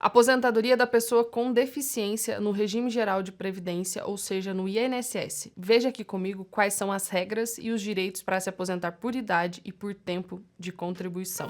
Aposentadoria da pessoa com deficiência no regime geral de previdência, ou seja, no INSS. Veja aqui comigo quais são as regras e os direitos para se aposentar por idade e por tempo de contribuição.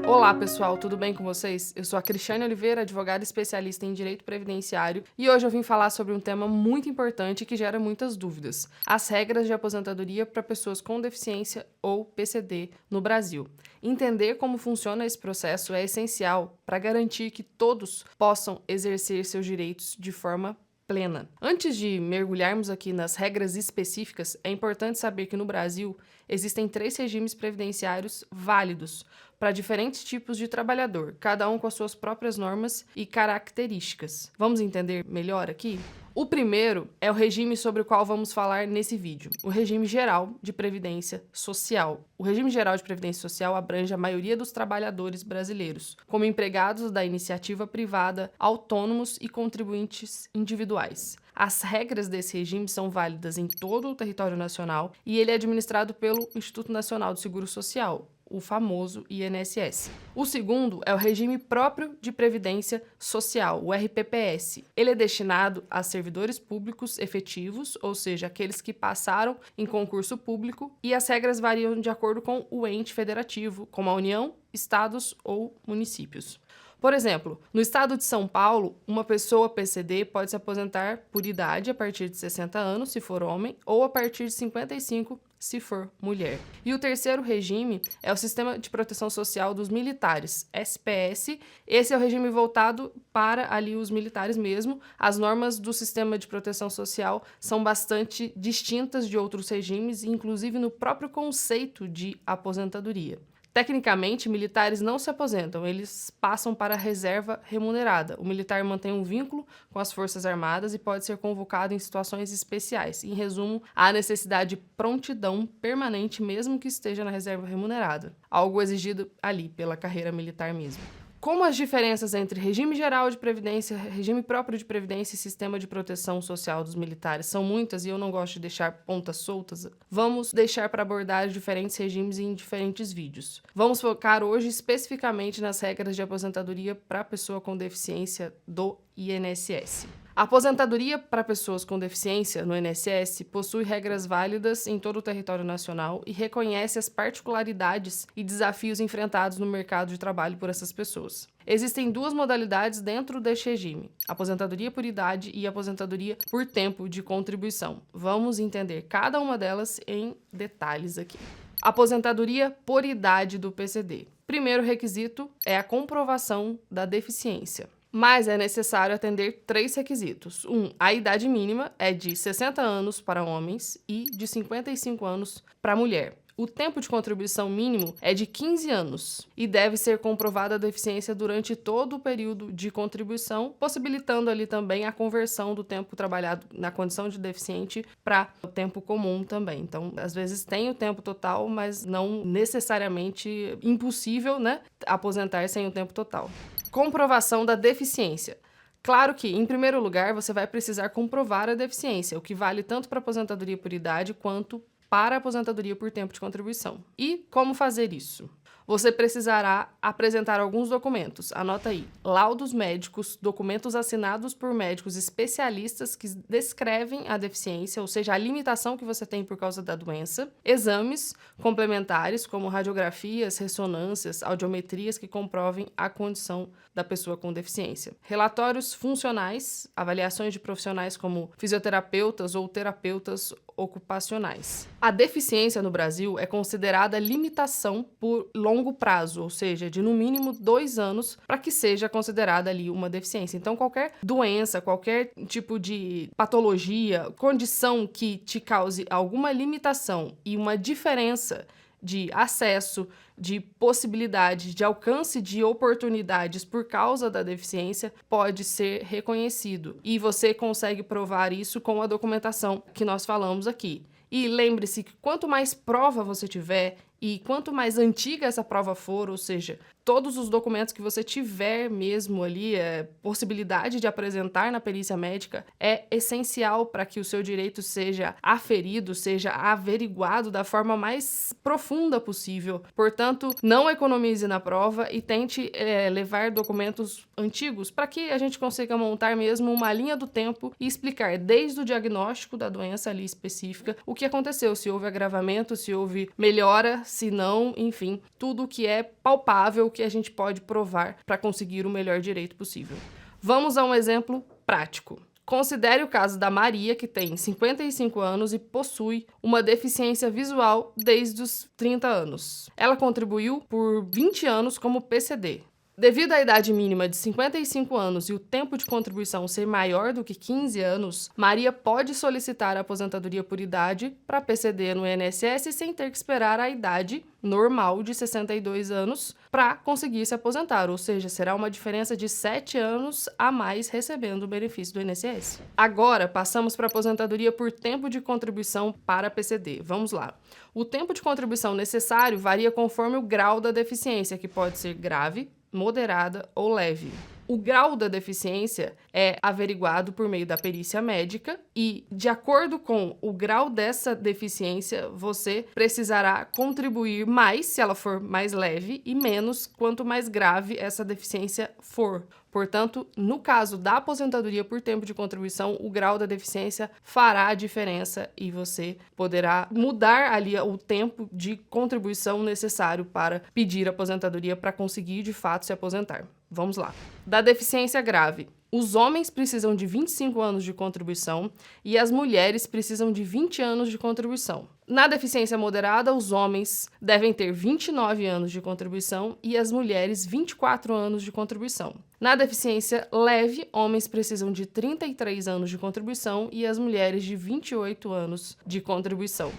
Olá pessoal, tudo bem com vocês? Eu sou a Cristiane Oliveira, advogada especialista em direito previdenciário, e hoje eu vim falar sobre um tema muito importante que gera muitas dúvidas: as regras de aposentadoria para pessoas com deficiência ou PCD no Brasil. Entender como funciona esse processo é essencial para garantir que todos possam exercer seus direitos de forma plena. Antes de mergulharmos aqui nas regras específicas, é importante saber que no Brasil existem 3 regimes previdenciários válidos para diferentes tipos de trabalhador, cada um com as suas próprias normas e características. Vamos entender melhor aqui? O primeiro é o regime sobre o qual vamos falar nesse vídeo, o regime geral de previdência social. O regime geral de previdência social abrange a maioria dos trabalhadores brasileiros, como empregados da iniciativa privada, autônomos e contribuintes individuais. As regras desse regime são válidas em todo o território nacional e ele é administrado pelo Instituto Nacional do Seguro Social, o famoso INSS. O segundo é o regime próprio de previdência social, o RPPS. Ele é destinado a servidores públicos efetivos, ou seja, aqueles que passaram em concurso público, e as regras variam de acordo com o ente federativo, como a União, estados ou municípios. Por exemplo, no estado de São Paulo, uma pessoa PCD pode se aposentar por idade a partir de 60 anos, se for homem, ou a partir de 55, se for mulher. E o terceiro regime é o Sistema de Proteção Social dos Militares, SPS. Esse é o regime voltado para ali os militares mesmo. As normas do Sistema de Proteção Social são bastante distintas de outros regimes, inclusive no próprio conceito de aposentadoria. Tecnicamente, militares não se aposentam, eles passam para a reserva remunerada. O militar mantém um vínculo com as Forças Armadas e pode ser convocado em situações especiais. Em resumo, há necessidade de prontidão permanente, mesmo que esteja na reserva remunerada, algo exigido ali pela carreira militar mesmo. Como as diferenças entre regime geral de previdência, regime próprio de previdência e sistema de proteção social dos militares são muitas e eu não gosto de deixar pontas soltas, vamos deixar para abordar diferentes regimes em diferentes vídeos. Vamos focar hoje especificamente nas regras de aposentadoria para pessoa com deficiência do INSS. A aposentadoria para pessoas com deficiência no INSS possui regras válidas em todo o território nacional e reconhece as particularidades e desafios enfrentados no mercado de trabalho por essas pessoas. Existem 2 modalidades dentro deste regime: aposentadoria por idade e aposentadoria por tempo de contribuição. Vamos entender cada uma delas em detalhes aqui. Aposentadoria por idade do PCD. Primeiro requisito é a comprovação da deficiência. Mas é necessário atender 3 requisitos. A idade mínima é de 60 anos para homens e de 55 anos para mulher. O tempo de contribuição mínimo é de 15 anos e deve ser comprovada a deficiência durante todo o período de contribuição, possibilitando ali também a conversão do tempo trabalhado na condição de deficiente para o tempo comum também. Então, às vezes tem o tempo total, mas não necessariamente impossível, né, aposentar sem o tempo total. Comprovação da deficiência. Claro que, em primeiro lugar, você vai precisar comprovar a deficiência, o que vale tanto para a aposentadoria por idade quanto para a aposentadoria por tempo de contribuição. E como fazer isso? Você precisará apresentar alguns documentos. Anota aí: laudos médicos, documentos assinados por médicos especialistas que descrevem a deficiência, ou seja, a limitação que você tem por causa da doença, exames complementares, como radiografias, ressonâncias, audiometrias que comprovem a condição da pessoa com deficiência, relatórios funcionais, avaliações de profissionais como fisioterapeutas ou terapeutas ocupacionais. A deficiência no Brasil é considerada limitação por longo prazo, ou seja, de no mínimo 2 anos para que seja considerada ali uma deficiência. Então, qualquer doença, qualquer tipo de patologia, condição que te cause alguma limitação e uma diferença de acesso, de possibilidade, de alcance de oportunidades por causa da deficiência, pode ser reconhecido. E você consegue provar isso com a documentação que nós falamos aqui. E lembre-se que quanto mais prova você tiver E quanto mais antiga essa prova for, ou seja, todos os documentos que você tiver mesmo ali, possibilidade de apresentar na perícia médica, é essencial para que o seu direito seja aferido, seja averiguado da forma mais profunda possível. Portanto, não economize na prova e tente levar documentos antigos para que a gente consiga montar mesmo uma linha do tempo e explicar desde o diagnóstico da doença ali específica o que aconteceu, se houve agravamento, se houve melhora, se não, enfim, tudo que é palpável que a gente pode provar para conseguir o melhor direito possível. Vamos a um exemplo prático. Considere o caso da Maria, que tem 55 anos e possui uma deficiência visual desde os 30 anos. Ela contribuiu por 20 anos como PCD. Devido à idade mínima de 55 anos e o tempo de contribuição ser maior do que 15 anos, Maria pode solicitar a aposentadoria por idade para PCD no INSS sem ter que esperar a idade normal de 62 anos para conseguir se aposentar, ou seja, será uma diferença de 7 anos a mais recebendo o benefício do INSS. Agora, passamos para a aposentadoria por tempo de contribuição para PCD. Vamos lá. O tempo de contribuição necessário varia conforme o grau da deficiência, que pode ser grave, moderada ou leve. O grau da deficiência é averiguado por meio da perícia médica e, de acordo com o grau dessa deficiência, você precisará contribuir mais se ela for mais leve e menos quanto mais grave essa deficiência for. Portanto, no caso da aposentadoria por tempo de contribuição, o grau da deficiência fará a diferença e você poderá mudar ali o tempo de contribuição necessário para pedir aposentadoria para conseguir, de fato, se aposentar. Vamos lá. Da deficiência grave. Os homens precisam de 25 anos de contribuição e as mulheres precisam de 20 anos de contribuição. Na deficiência moderada, os homens devem ter 29 anos de contribuição e as mulheres 24 anos de contribuição. Na deficiência leve, homens precisam de 33 anos de contribuição e as mulheres de 28 anos de contribuição.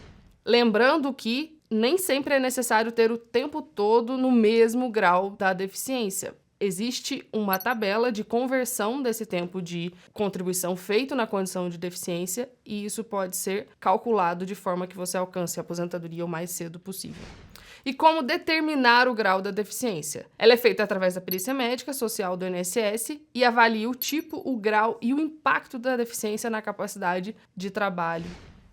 Lembrando que nem sempre é necessário ter o tempo todo no mesmo grau da deficiência. Existe uma tabela de conversão desse tempo de contribuição feito na condição de deficiência e isso pode ser calculado de forma que você alcance a aposentadoria o mais cedo possível. E como determinar o grau da deficiência? Ela é feita através da perícia médica social do INSS e avalia o tipo, o grau e o impacto da deficiência na capacidade de trabalho.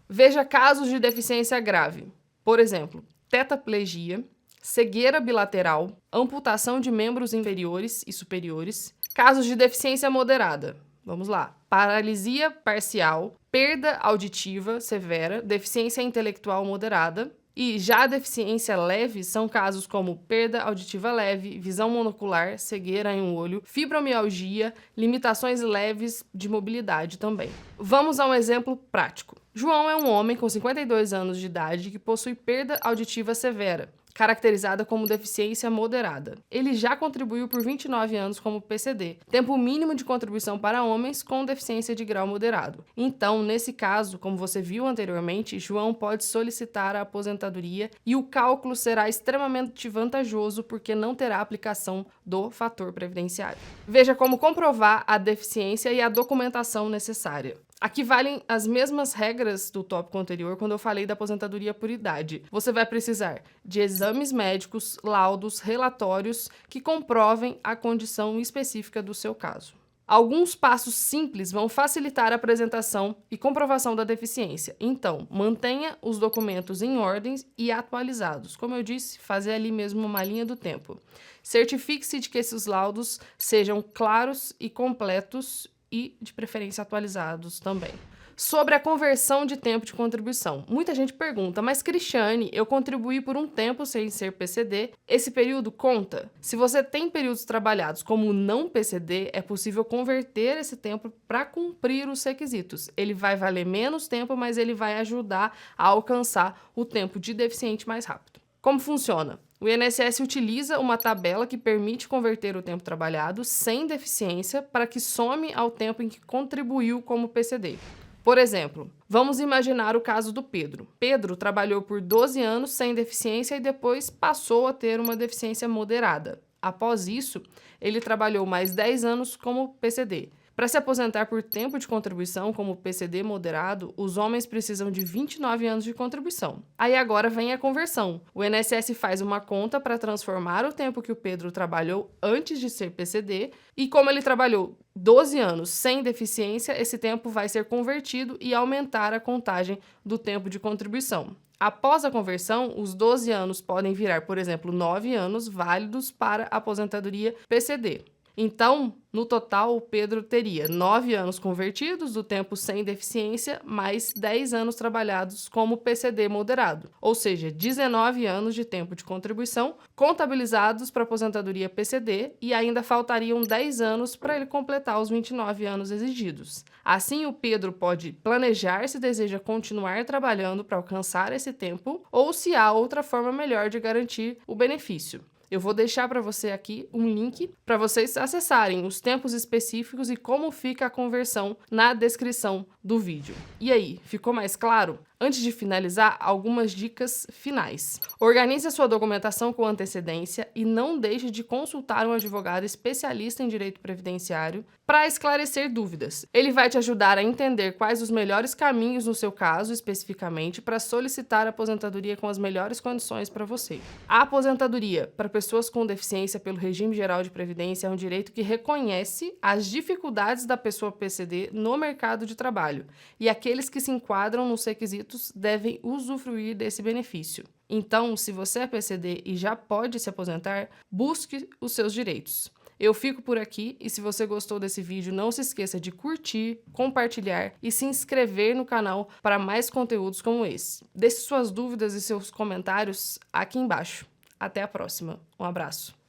Veja casos de deficiência grave. Por exemplo, tetraplegia, cegueira bilateral, amputação de membros inferiores e superiores, casos de deficiência moderada. Vamos lá. Paralisia parcial, perda auditiva severa, deficiência intelectual moderada. E já a deficiência leve são casos como perda auditiva leve, visão monocular, cegueira em um olho, fibromialgia, limitações leves de mobilidade também. Vamos a um exemplo prático. João é um homem com 52 anos de idade que possui perda auditiva severa, caracterizada como deficiência moderada. Ele já contribuiu por 29 anos como PCD, tempo mínimo de contribuição para homens com deficiência de grau moderado. Então, nesse caso, como você viu anteriormente, João pode solicitar a aposentadoria e o cálculo será extremamente vantajoso porque não terá aplicação do fator previdenciário. Veja como comprovar a deficiência e a documentação necessária. Aqui valem as mesmas regras do tópico anterior quando eu falei da aposentadoria por idade. Você vai precisar de exames médicos, laudos, relatórios que comprovem a condição específica do seu caso. Alguns passos simples vão facilitar a apresentação e comprovação da deficiência. Então, mantenha os documentos em ordem e atualizados. Como eu disse, fazer ali mesmo uma linha do tempo. Certifique-se de que esses laudos sejam claros e completos e, de preferência, atualizados também. Sobre a conversão de tempo de contribuição. Muita gente pergunta, mas Cristiane, eu contribuí por um tempo sem ser PCD, esse período conta? Se você tem períodos trabalhados como não PCD, é possível converter esse tempo para cumprir os requisitos. Ele vai valer menos tempo, mas ele vai ajudar a alcançar o tempo de deficiente mais rápido. Como funciona? O INSS utiliza uma tabela que permite converter o tempo trabalhado sem deficiência para que some ao tempo em que contribuiu como PCD. Por exemplo, vamos imaginar o caso do Pedro. Pedro trabalhou por 12 anos sem deficiência e depois passou a ter uma deficiência moderada. Após isso, ele trabalhou mais 10 anos como PCD. Para se aposentar por tempo de contribuição, como PCD moderado, os homens precisam de 29 anos de contribuição. Aí agora vem a conversão. O INSS faz uma conta para transformar o tempo que o Pedro trabalhou antes de ser PCD, e como ele trabalhou 12 anos sem deficiência, esse tempo vai ser convertido e aumentar a contagem do tempo de contribuição. Após a conversão, os 12 anos podem virar, por exemplo, 9 anos válidos para a aposentadoria PCD. Então, no total, o Pedro teria 9 anos convertidos do tempo sem deficiência, mais 10 anos trabalhados como PCD moderado, ou seja, 19 anos de tempo de contribuição contabilizados para a aposentadoria PCD, e ainda faltariam 10 anos para ele completar os 29 anos exigidos. Assim, o Pedro pode planejar se deseja continuar trabalhando para alcançar esse tempo ou se há outra forma melhor de garantir o benefício. Eu vou deixar para você aqui um link para vocês acessarem os tempos específicos e como fica a conversão na descrição do vídeo. E aí, ficou mais claro? Antes de finalizar, algumas dicas finais. Organize a sua documentação com antecedência e não deixe de consultar um advogado especialista em direito previdenciário para esclarecer dúvidas. Ele vai te ajudar a entender quais os melhores caminhos no seu caso, especificamente, para solicitar a aposentadoria com as melhores condições para você. A aposentadoria para pessoas com deficiência pelo regime geral de previdência é um direito que reconhece as dificuldades da pessoa PCD no mercado de trabalho, e aqueles que se enquadram nos requisitos devem usufruir desse benefício. Então, se você é PCD e já pode se aposentar, busque os seus direitos. Eu fico por aqui e se você gostou desse vídeo, não se esqueça de curtir, compartilhar e se inscrever no canal para mais conteúdos como esse. Deixe suas dúvidas e seus comentários aqui embaixo. Até a próxima. Um abraço.